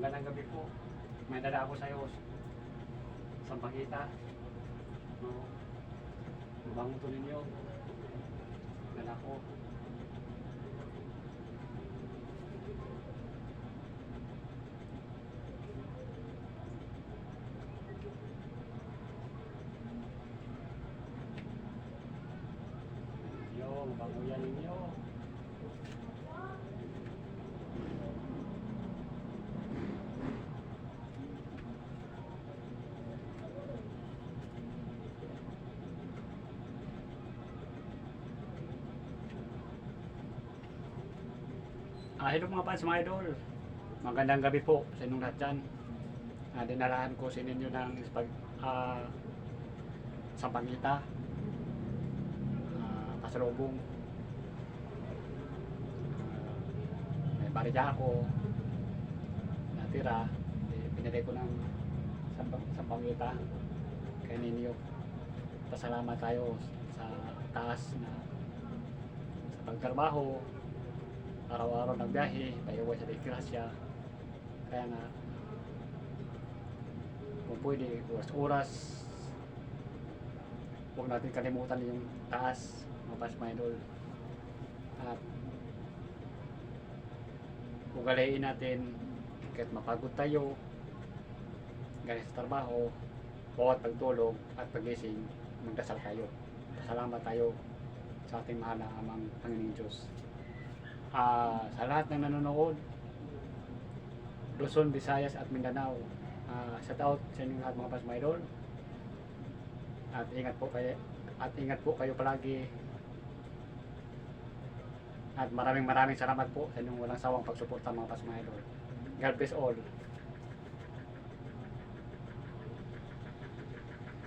magandang gabi po. May dala ako sa'yo. Sampagita. No? Mabango to ninyo. Dala ko. Mabango yan ninyo. Hello mga fans, mga idol. Magandang gabi po sa inyong lahat dyan. Dinarahan ko sa inyo ng sampagita, pasalubong. May barya ako natira. Pinili ko ng sampagita kay ninyo. Pasalamat tayo sa taas na sa pagtrabaho. Araw-araw nagbiyahe, paiuwi sa disgrasya. Kaya nga, kung pwede, oras-oras, huwag natin kalimutan yung taas, mga mga idol. At ugalayin natin, kahit mapagod tayo, galing sa trabaho, bawat pagtulog at pagising, magdasal tayo. Salamat tayo sa ating mahal na amang Panginoong Diyos. Sa lahat ng nanonood, Luzon, Visayas at Mindanao, shout out sa inyong lahat mga pas mga idol. At ingat po kayo palagi. At maraming salamat po sa inyong walang sawang pagsuporta mga pas mga idol. God bless all.